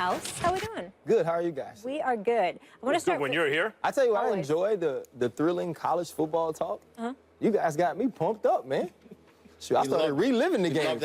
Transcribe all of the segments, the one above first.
house. How we doing? Good. How are you guys? We are good. I want to start when you're here. I tell you what, I Always. enjoy the thrilling college football talk. You guys got me pumped up, man. Shoot, I started reliving the game.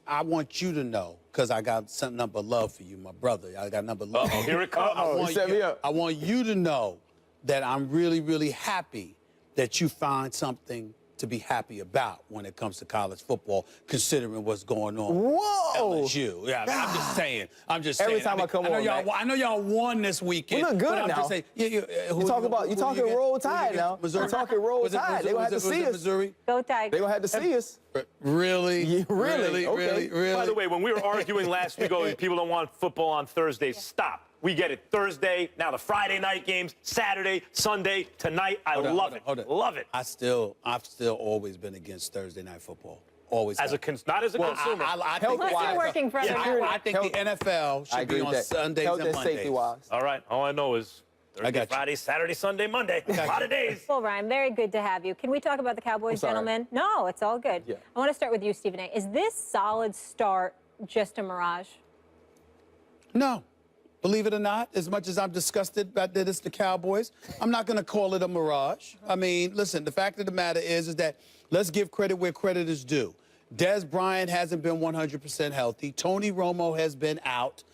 I want you to know, because I got some number of love for you, my brother. I got number of love. Uh-oh, here it comes. Set me up. I want you to know that I'm really, really happy that you find something to be happy about when it comes to college football, considering what's going on. Whoa! LSU. Yeah, I'm just saying. I'm just Every saying. time I come on, I know y'all won this weekend. We look good but I'm now. just saying, You talking roll tide now. Missouri. You talking roll tide. They gonna have to see us. Missouri? Go Tigers. They gonna have to see us. Really? Yeah, really? Okay. Really? By the way, when we were arguing last week, people don't want football on Thursdays. Stop. We get it. Thursday, now the Friday night games, Saturday, Sunday, tonight. I love it. Love it. I've still always been against Thursday night football. Always. Not as a consumer. I think Plus, you're working for other I think the NFL should be on Sundays Health and and Mondays. safety-wise. All right. All I know is Thursday, got you. Friday, Saturday, Sunday, Monday. A lot of days. Well, Ryan, very good to have you. Can we talk about the Cowboys, sorry. gentlemen? No, it's all good. Yeah. I want to start with you, Stephen A. Is this solid start just a mirage? No. Believe it or not, as much as I'm disgusted about that it's the Cowboys, I'm not going to call it a mirage. I mean, listen, the fact of the matter is that let's give credit where credit is due. Des Bryant hasn't been 100% healthy. Tony Romo has been out.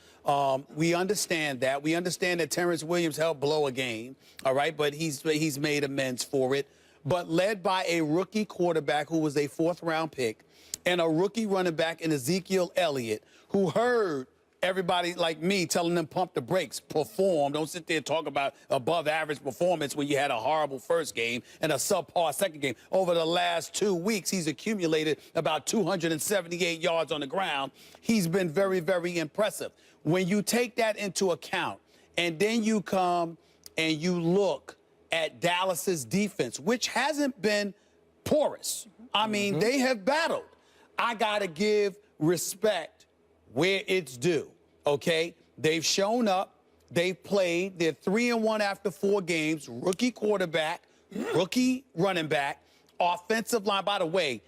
We understand that. We understand that Terrence Williams helped blow a game, all right, but he's made amends for it. But led by a rookie quarterback who was a fourth-round pick and a rookie running back in Ezekiel Elliott, who heard everybody like me telling them pump the brakes, perform. Don't sit there and talk about above average performance when you had a horrible first game and a subpar second game. Over the last 2 weeks, he's accumulated about 278 yards on the ground. He's been very, very impressive. When you take that into account and then you come and you look at Dallas's defense, which hasn't been porous. I mean, they have battled. I got to give respect where it's due, okay? They've shown up. They've played. They're 3-1 after 4 games. Rookie quarterback, rookie running back, offensive line. By the way,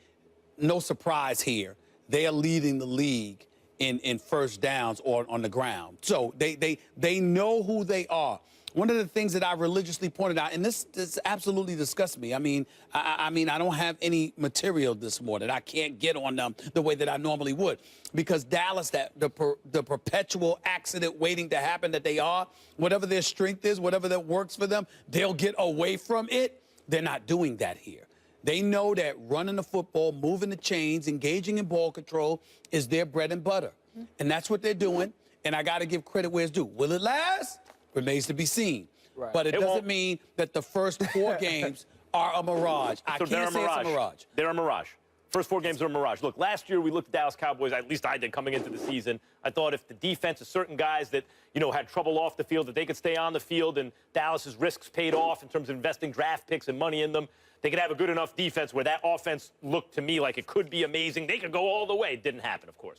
no surprise here. They are leading the league in first downs or on the ground. So they know who they are. One of the things that I religiously pointed out, and this absolutely disgusts me. I mean, I don't have any material this morning. I can't get on them the way that I normally would, because Dallas, the perpetual accident waiting to happen that they are, whatever their strength is, whatever that works for them, they'll get away from it. They're not doing that here. They know that running the football, moving the chains, engaging in ball control is their bread and butter, and that's what they're doing. And I got to give credit where it's due. Will it last? Remains to be seen. Right. But it doesn't mean that the first 4 games are a mirage. I can't say it's a mirage. They're a mirage. First 4 games are a mirage. Look, last year we looked at Dallas Cowboys, at least I did coming into the season. I thought if the defense of certain guys that, had trouble off the field, that they could stay on the field and Dallas's risks paid off in terms of investing draft picks and money in them, they could have a good enough defense where that offense looked to me like it could be amazing. They could go all the way. It didn't happen, of course.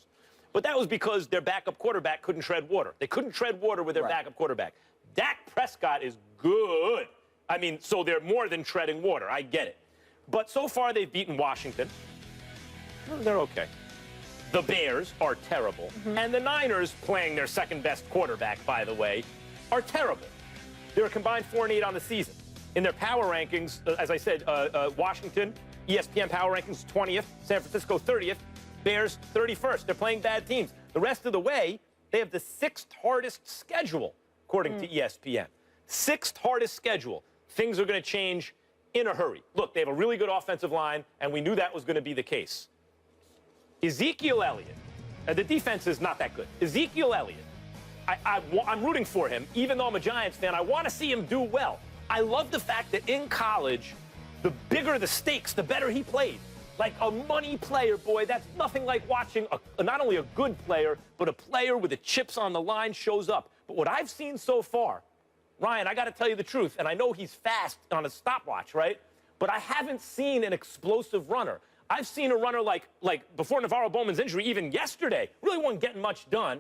But that was because their backup quarterback couldn't tread water. They couldn't tread water with their backup quarterback. Dak Prescott is good. I mean, so they're more than treading water. I get it. But so far, they've beaten Washington. They're okay. The Bears are terrible. And the Niners, playing their second-best quarterback, by the way, are terrible. They're a combined 4-8 on the season. In their power rankings, as I said, Washington, ESPN power rankings 20th, San Francisco 30th, Bears 31st. They're playing bad teams. The rest of the way, they have the 6th hardest schedule, according to ESPN. 6th hardest schedule. Things are going to change in a hurry. Look, they have a really good offensive line, and we knew that was going to be the case. Ezekiel Elliott, the defense is not that good. Ezekiel Elliott, I'm rooting for him. Even though I'm a Giants fan, I want to see him do well. I love the fact that in college, the bigger the stakes, the better he played. Like a money player, boy, that's nothing like watching not only a good player, but a player with the chips on the line shows up. But what I've seen so far, Ryan, I got to tell you the truth, and I know he's fast on a stopwatch, right? But I haven't seen an explosive runner. I've seen a runner like before Navarro Bowman's injury, even yesterday, really wasn't getting much done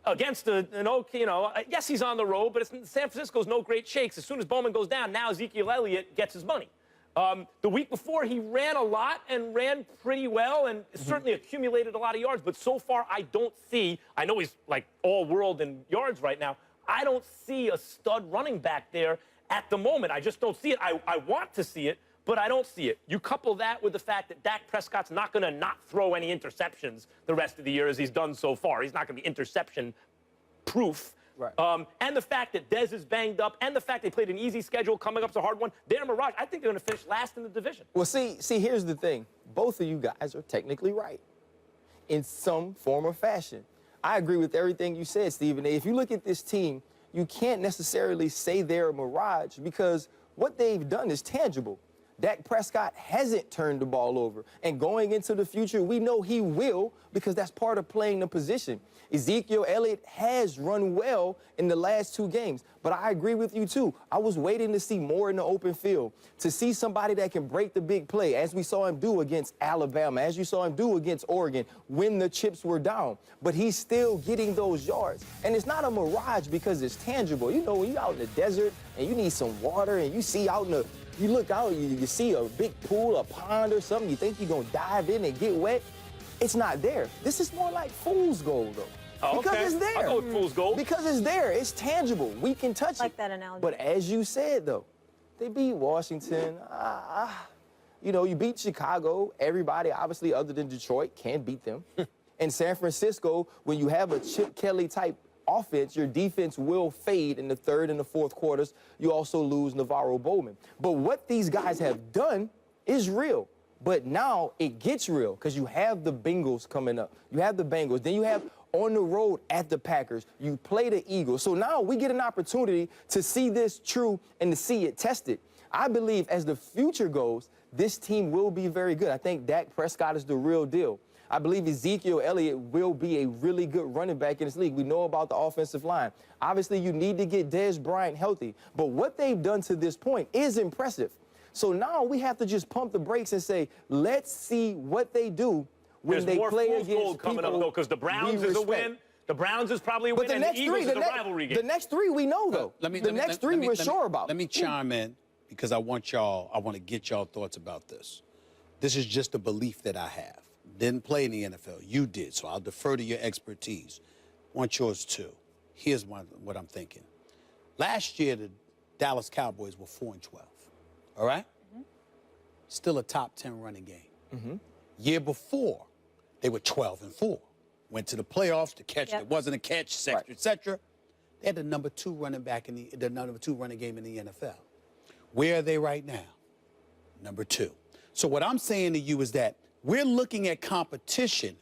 against an okay, yes, he's on the road, but San Francisco's no great shakes. As soon as Bowman goes down, now Ezekiel Elliott gets his money. The week before, he ran a lot and ran pretty well and certainly accumulated a lot of yards. But so far, I don't see, I know he's like all-world in yards right now, I don't see a stud running back there at the moment. I just don't see it. I want to see it, but I don't see it. You couple that with the fact that Dak Prescott's not going to not throw any interceptions the rest of the year as he's done so far. He's not going to be interception-proof. Right. And the fact that Dez is banged up, and the fact they played an easy schedule, coming up's a hard one. They're Mirage. I think they're going to finish last in the division. Well, see, here's the thing. Both of you guys are technically right in some form or fashion. I agree with everything you said, Stephen A. If you look at this team, you can't necessarily say they're a mirage because what they've done is tangible. Dak Prescott hasn't turned the ball over. And going into the future, we know he will because that's part of playing the position. Ezekiel Elliott has run well in the last 2 games. But I agree with you, too. I was waiting to see more in the open field, to see somebody that can break the big play, as we saw him do against Alabama, as you saw him do against Oregon when the chips were down. But he's still getting those yards. And it's not a mirage because it's tangible. You know, when you're out in the desert and you need some water and you see out in the you look out, you see a big pool, a pond or something, you think you're going to dive in and get wet. It's not there. This is more like fool's gold, though. Oh, because okay. it's there. I'll go with fool's gold. Because it's there. It's tangible. We can touch it. Like that analogy. But as you said, though, they beat Washington. You know, you beat Chicago. Everybody, obviously, other than Detroit, can beat them. And San Francisco, when you have a Chip Kelly-type offense, your defense will fade in the 3rd and the 4th quarters. You also lose Navarro Bowman. But what these guys have done is real. But now it gets real because you have the Bengals coming up. You have the Bengals. Then you have on the road at the Packers. You play the Eagles. So now we get an opportunity to see this true and to see it tested. I believe as the future goes, this team will be very good. I think Dak Prescott is the real deal. I believe Ezekiel Elliott will be a really good running back in this league. We know about the offensive line. Obviously, you need to get Dez Bryant healthy. But what they've done to this point is impressive. So now we have to just pump the brakes and say, let's see what they do when There's they more play fool's against gold coming up, though, because the Browns is a win. The Browns is probably a win, and the Eagles is a rivalry game. The next 3 we know, though. The next 3 we're sure about. Let me chime in because I want to get y'all thoughts about this. This is just a belief that I have. Didn't play in the NFL. You did, so I'll defer to your expertise. Want yours, too. Here's what I'm thinking. Last year, the Dallas Cowboys were 4-12, all right? Still a top 10 running game. Year before, they were 12-4. Went to the playoffs, the catch that wasn't a catch, et cetera, et cetera. They had the number 2 running back in the number 2 running game in the NFL. Where are they right now? Number 2. So what I'm saying to you is that we're looking at competition.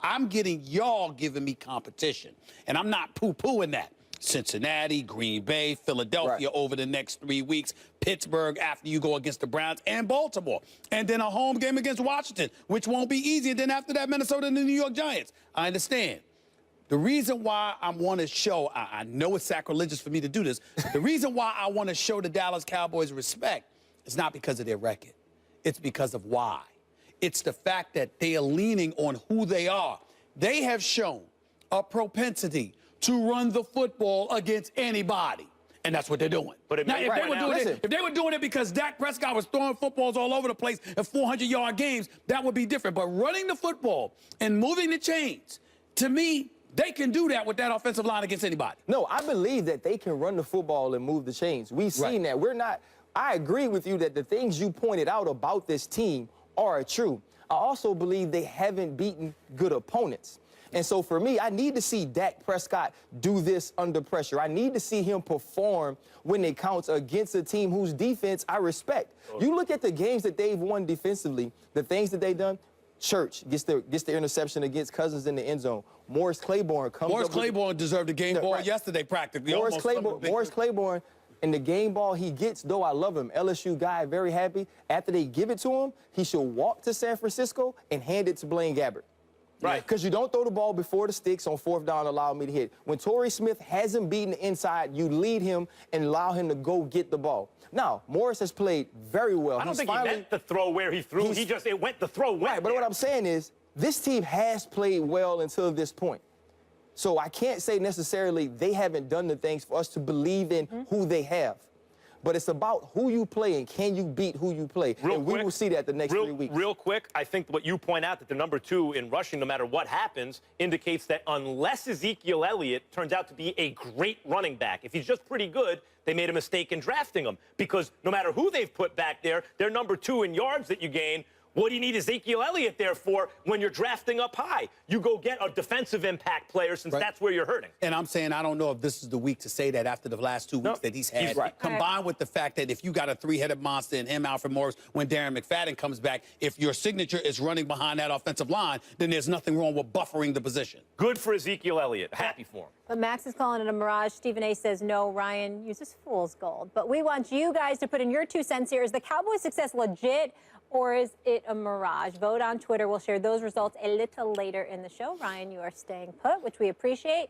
I'm getting y'all giving me competition, and I'm not poo-pooing that. Cincinnati, Green Bay, Philadelphia over the next 3 weeks, Pittsburgh after you go against the Browns, and Baltimore. And then a home game against Washington, which won't be easy. And then after that, Minnesota and the New York Giants. I understand. The reason why I want to show, I know it's sacrilegious for me to do this, the reason why I want to show the Dallas Cowboys respect is not because of their record. It's because of why. It's the fact that they are leaning on who they are. They have shown a propensity to run the football against anybody. And that's what they're doing. But now, if they were doing it because Dak Prescott was throwing footballs all over the place in 400-yard games, that would be different. But running the football and moving the chains, to me, they can do that with that offensive line against anybody. No, I believe that they can run the football and move the chains. We've seen that. We're not. I agree with you that the things you pointed out about this team are true. I also believe they haven't beaten good opponents. And so for me, I need to see Dak Prescott do this under pressure. I need to see him perform when it counts against a team whose defense I respect. You look at the games that they've won defensively, the things that they've done. Church gets the interception against Cousins in the end zone. Morris Claiborne comes Morris up Claiborne deserved a game ball yesterday practically. Morris Claiborne, and the game ball he gets, though I love him, LSU guy, very happy. After they give it to him, he should walk to San Francisco and hand it to Blaine Gabbert. Right. Because you don't throw the ball before the sticks on 4th down and allow me to hit. When Torrey Smith hasn't beaten the inside, you lead him and allow him to go get the ball. Now, Morris has played very well. I don't think he meant the throw where he threw. The throw went. Right, but what I'm saying is, this team has played well until this point. So I can't say necessarily they haven't done the things for us to believe in who they have. But it's about who you play and can you beat who you play. And we will see that the next 3 weeks. Real quick, I think what you point out, that they're number 2 in rushing no matter what happens, indicates that unless Ezekiel Elliott turns out to be a great running back, if he's just pretty good, they made a mistake in drafting him. Because no matter who they've put back there, they're number 2 in yards that you gain. What do you need Ezekiel Elliott there for when you're drafting up high? You go get a defensive impact player, since that's where you're hurting. And I'm saying I don't know if this is the week to say that after the last 2 weeks that he's had. He's right. Combined with the fact that if you got a 3-headed monster in him, Alfred Morris, when Darren McFadden comes back, if your signature is running behind that offensive line, then there's nothing wrong with buffering the position. Good for Ezekiel Elliott. Happy for him. But Max is calling it a mirage. Stephen A. says, no, Ryan uses fool's gold. But we want you guys to put in your 2 cents here. Is the Cowboys' success legit, or is it a mirage? Vote on Twitter. We'll share those results a little later in the show. Ryan, you are staying put, which we appreciate.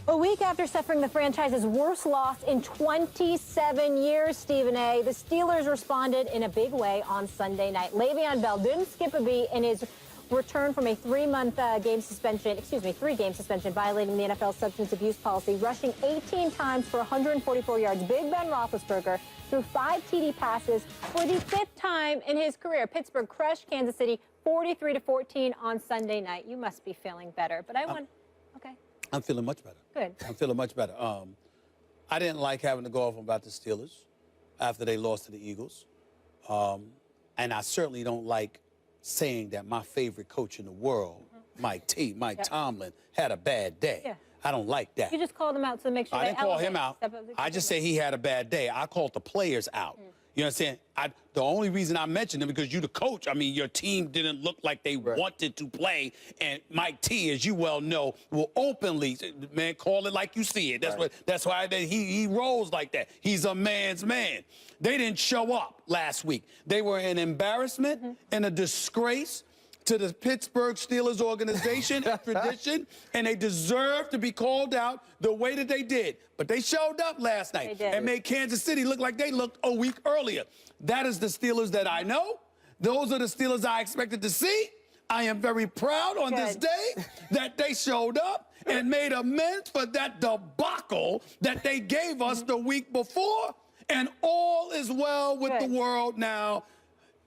A week after suffering the franchise's worst loss in 27 years, Stephen A., the Steelers responded in a big way on Sunday night. Le'Veon Bell didn't skip a beat in his return from a 3-game suspension, violating the NFL's substance abuse policy, rushing 18 times for 144 yards. Big Ben Roethlisberger threw 5 TD passes for the 5th time in his career. Pittsburgh crushed Kansas City 43-14 on Sunday night. You must be feeling better, but okay. I'm feeling much better. Good. I'm feeling much better. I didn't like having to go off about the Steelers after they lost to the Eagles. And I certainly don't like saying that my favorite coach in the world, Mike Tomlin, had a bad day. Yeah. I don't like that. You just called him out to make sure I didn't call him out. I just say he had a bad day. I called the players out. You know what I'm saying? The only reason I mentioned him because you're the coach. I mean, your team didn't look like they wanted to play. And Mike T, as you well know, will openly, man, call it like you see it. That's why he rolls like that. He's a man's man. They didn't show up last week. They were an embarrassment and a disgrace to the Pittsburgh Steelers organization and tradition, and they deserve to be called out the way that they did. But they showed up last night and made Kansas City look like they looked a week earlier. That is the Steelers that I know. Those are the Steelers I expected to see. I am very proud on this day that they showed up and made amends for that debacle that they gave us the week before, and all is well with the world now,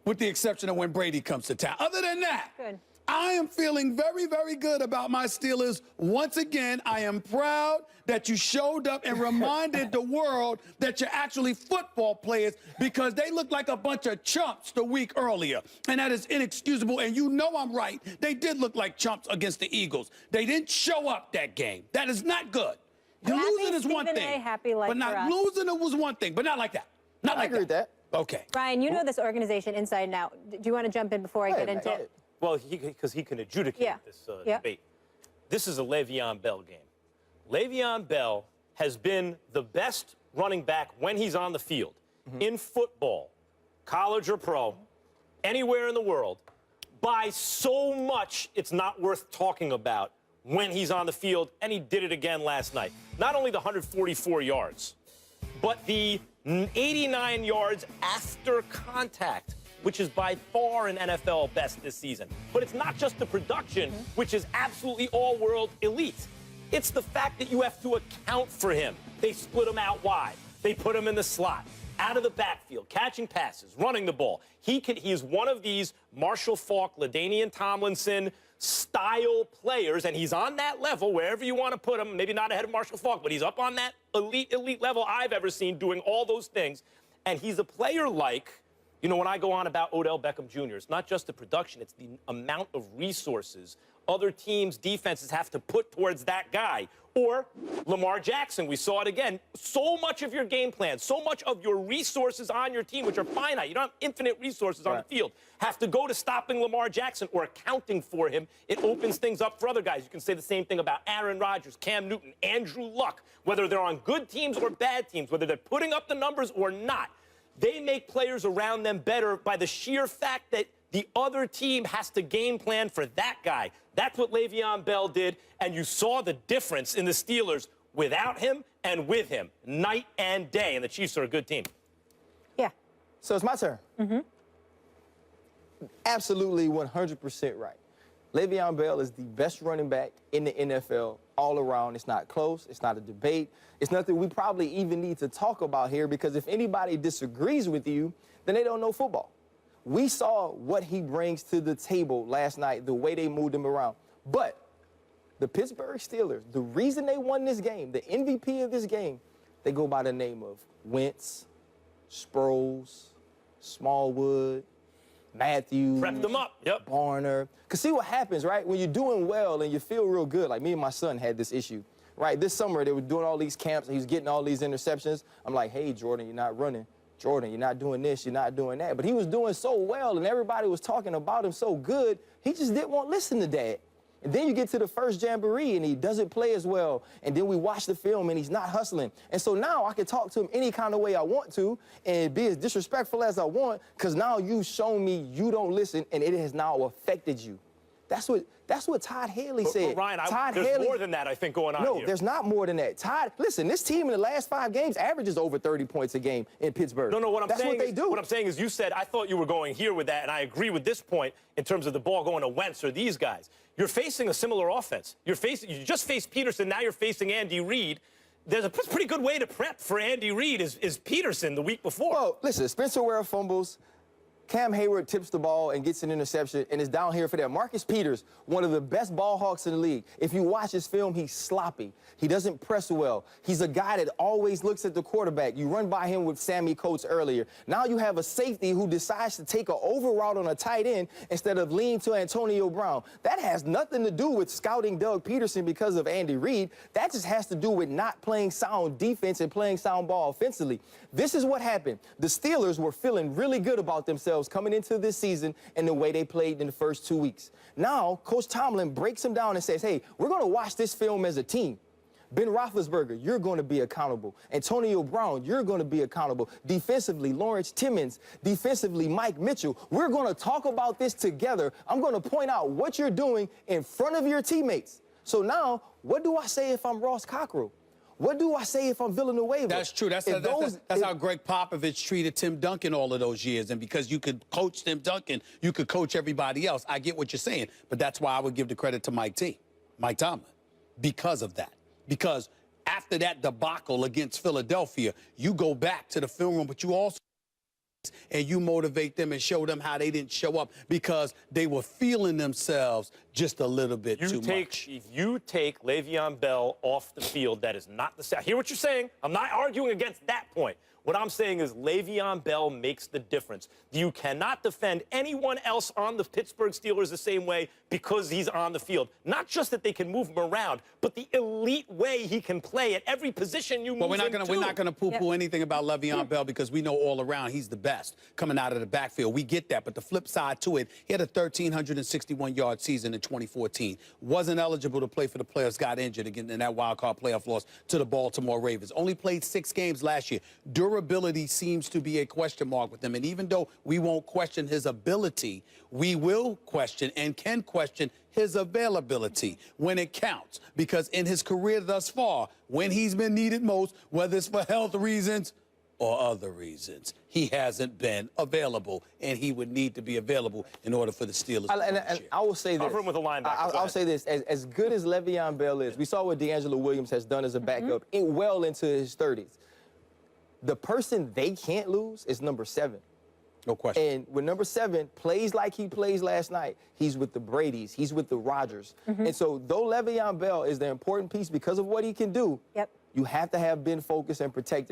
with the exception of when Brady comes to town. Other than that, I am feeling very, very good about my Steelers. Once again, I am proud that you showed up and reminded the world that you're actually football players, because they looked like a bunch of chumps the week earlier. And that is inexcusable. And you know I'm right. They did look like chumps against the Eagles. They didn't show up that game. That is not good. Losing is one thing. But not losing it was one thing, but not like that. Not like that. I agree with that. Okay. Ryan, you know this organization inside and out. Do you want to jump in before I get into it? Well, because he can adjudicate this debate. This is a Le'Veon Bell game. Le'Veon Bell has been the best running back when he's on the field in football, college or pro, anywhere in the world, by so much it's not worth talking about when he's on the field, and he did it again last night. Not only the 144 yards, but the 89 yards after contact, which is by far an NFL best this season. But it's not just the production, which is absolutely all-world elite. It's the fact that you have to account for him. They split him out wide. They put him in the slot, out of the backfield, catching passes, running the ball. He is one of these Marshall Faulk, LaDainian Tomlinson style players, and he's on that level wherever you want to put him. Maybe not ahead of Marshall Faulk, but he's up on that elite level I've ever seen doing all those things. And he's a player like, you know, when I go on about Odell Beckham Jr., it's not just the production, it's the amount of resources other teams' defenses have to put towards that guy. Or Lamar Jackson, we saw it again. So much of your game plan, so much of your resources on your team, which are finite, you don't have infinite resources on the field, have to go to stopping Lamar Jackson or accounting for him. It opens things up for other guys. You can say the same thing about Aaron Rodgers, Cam Newton, Andrew Luck, whether they're on good teams or bad teams, whether they're putting up the numbers or not. They make players around them better by the sheer fact that the other team has to game plan for that guy. That's what Le'Veon Bell did, and you saw the difference in the Steelers without him and with him, night and day, and the Chiefs are a good team. Yeah. So it's my turn. Absolutely 100% right. Le'Veon Bell is the best running back in the NFL all around. It's not close. It's not a debate. It's nothing we probably even need to talk about here, because if anybody disagrees with you, then they don't know football. We saw what he brings to the table last night, the way they moved him around. But the Pittsburgh Steelers, the reason they won this game, the MVP of this game, they go by the name of Wentz, Sproles, Smallwood, Matthews. Prep them up. Yep. Barner. Because see what happens, right? When you're doing well and you feel real good, like me and my son had this issue, right? This summer, they were doing all these camps, and he was getting all these interceptions. I'm like, hey, Jordan, you're not running. Jordan, you're not doing this, you're not doing that. But he was doing so well, and everybody was talking about him so good, he just didn't want to listen to Dad. And then you get to the first jamboree, and he doesn't play as well. And then we watch the film, and he's not hustling. And so now I can talk to him any kind of way I want to and be as disrespectful as I want, because now you've shown me you don't listen, and it has now affected you. That's what Todd Haley said. But Ryan, Todd there's Haley, more than that, I think, going on no, here. there's not more than that. Todd, listen, this team in the last 5 games averages over 30 points a game in Pittsburgh. No, what I'm That's saying what they do. What I'm saying is, you said, I thought you were going here with that, and I agree with this point in terms of the ball going to Wentz or these guys. You're facing a similar offense. You just faced Peterson, now you're facing Andy Reid. There's a pretty good way to prep for Andy Reid is Peterson the week before. Well, listen, Spencer Ware fumbles. Cam Hayward tips the ball and gets an interception and is down here for that. Marcus Peters, one of the best ball hawks in the league. If you watch his film, he's sloppy. He doesn't press well. He's a guy that always looks at the quarterback. You run by him with Sammy Coates earlier. Now you have a safety who decides to take an over route on a tight end instead of lean to Antonio Brown. That has nothing to do with scouting Doug Peterson because of Andy Reid. That just has to do with not playing sound defense and playing sound ball offensively. This is what happened. The Steelers were feeling really good about themselves coming into this season and the way they played in the first 2 weeks. Now, Coach Tomlin breaks them down and says, hey, we're going to watch this film as a team. Ben Roethlisberger, you're going to be accountable. Antonio Brown, you're going to be accountable. Defensively, Lawrence Timmons. Defensively, Mike Mitchell. We're going to talk about this together. I'm going to point out what you're doing in front of your teammates. So now, what do I say if I'm Ross Cockrell? What do I say if I'm Villanueva? That's true. That's how Greg Popovich treated Tim Duncan all of those years. And because you could coach Tim Duncan, you could coach everybody else. I get what you're saying. But that's why I would give the credit to Mike Tomlin, because of that. Because after that debacle against Philadelphia, you go back to the film room, but you also and you motivate them and show them how they didn't show up because they were feeling themselves just a little bit too much. If you take Le'Veon Bell off the field, that is not the same. I hear what you're saying. I'm not arguing against that point. What I'm saying is Le'Veon Bell makes the difference. You cannot defend anyone else on the Pittsburgh Steelers the same way because he's on the field. Not just that they can move him around, but the elite way he can play at every position you move him to. We're not going to poo-poo anything about Le'Veon Bell because we know all around he's the best coming out of the backfield. We get that, but the flip side to it, he had a 1,361-yard season in 2014. Wasn't eligible to play for the playoffs, got injured again in that wild-card playoff loss to the Baltimore Ravens. Only played 6 games last year. Durability seems to be a question mark with him, and even though we won't question his ability, we will question and can question his availability when it counts, because in his career thus far, when he's been needed most, whether it's for health reasons or other reasons, he hasn't been available, and he would need to be available in order for the Steelers to win this year. I will say this. Cover him with a linebacker. I'll say this. As good as Le'Veon Bell is, we saw what D'Angelo Williams has done as a backup well into his 30s. The person they can't lose is number 7. No question. And when number 7 plays like he plays last night, he's with the Bradys, he's with the Rodgers. And so though Le'Veon Bell is the important piece because of what he can do, you have to have Ben focused and protected.